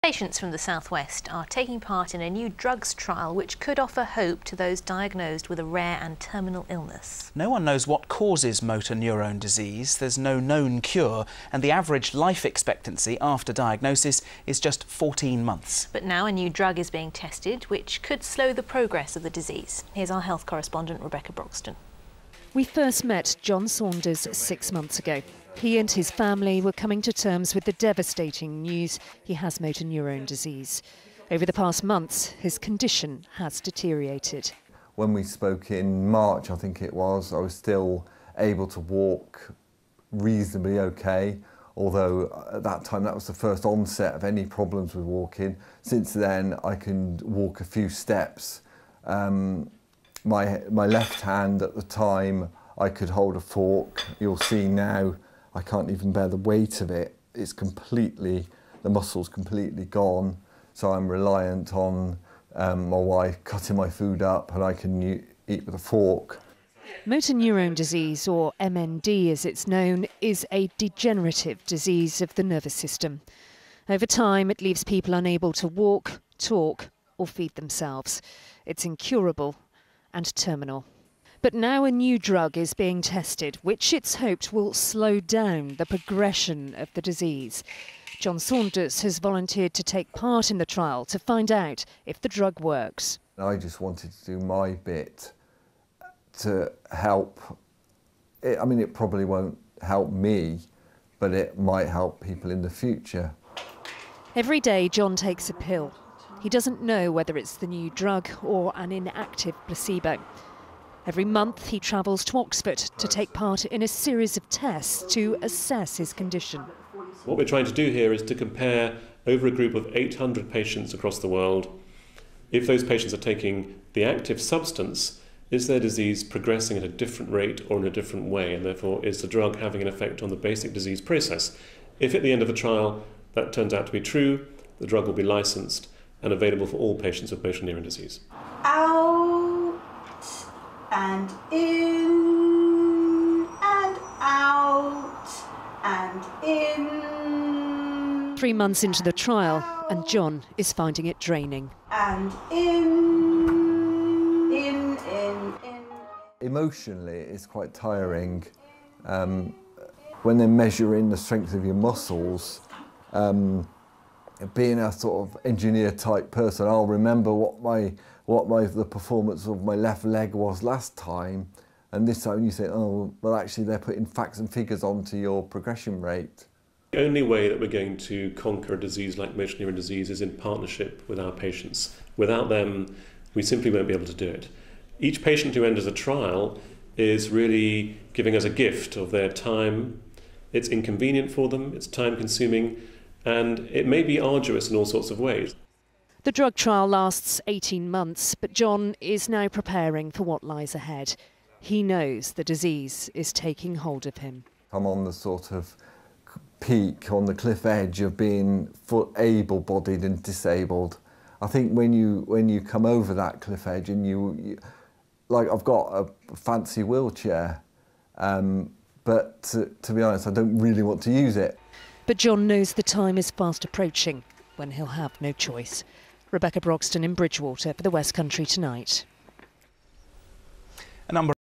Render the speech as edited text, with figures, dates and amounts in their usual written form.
Patients from the southwest are taking part in a new drugs trial which could offer hope to those diagnosed with a rare and terminal illness. No one knows what causes motor neurone disease. There's no known cure, and the average life expectancy after diagnosis is just 14 months. But now a new drug is being tested which could slow the progress of the disease. Here's our health correspondent Rebecca Broxton. We first met John Saunders 6 months ago. He and his family were coming to terms with the devastating news he has motor neurone disease. Over the past months, his condition has deteriorated. When we spoke in March, I think it was, I was still able to walk reasonably okay, although at that time that was the first onset of any problems with walking. Since then, I can walk a few steps. My left hand at the time, I could hold a fork. You'll see now, I can't even bear the weight of it. It's completely, the muscle's completely gone. So I'm reliant on my wife cutting my food up and I can eat with a fork. Motor neurone disease, or MND as it's known, is a degenerative disease of the nervous system. Over time, it leaves people unable to walk, talk or feed themselves. It's incurable and terminal. But now a new drug is being tested, which it's hoped will slow down the progression of the disease. John Saunders has volunteered to take part in the trial to find out if the drug works. I just wanted to do my bit to help. I mean, it probably won't help me, but it might help people in the future. Every day, John takes a pill. He doesn't know whether it's the new drug or an inactive placebo. Every month he travels to Oxford to take part in a series of tests to assess his condition. What we're trying to do here is to compare over a group of 800 patients across the world. If those patients are taking the active substance, is their disease progressing at a different rate or in a different way, and therefore is the drug having an effect on the basic disease process? If at the end of the trial that turns out to be true, the drug will be licensed and available for all patients with motor neurone disease. Out and in and out and in. 3 months into the trial, and John is finding it draining. And in. Emotionally, it's quite tiring. When they're measuring the strength of your muscles, being a sort of engineer type person, I'll remember the performance of my left leg was last time, and this time you say, oh, well actually they're putting facts and figures onto your progression rate. The only way that we're going to conquer a disease like motor neurone disease is in partnership with our patients. Without them, we simply won't be able to do it. Each patient who enters a trial is really giving us a gift of their time. It's inconvenient for them, it's time consuming, and it may be arduous in all sorts of ways. The drug trial lasts 18 months, but John is now preparing for what lies ahead. He knows the disease is taking hold of him. I'm on the sort of peak, on the cliff edge of being able-bodied and disabled. I think when you come over that cliff edge and you like, I've got a fancy wheelchair, but to be honest, I don't really want to use it. But John knows the time is fast approaching when he'll have no choice. Rebecca Broxton in Bridgewater for the West Country Tonight. A number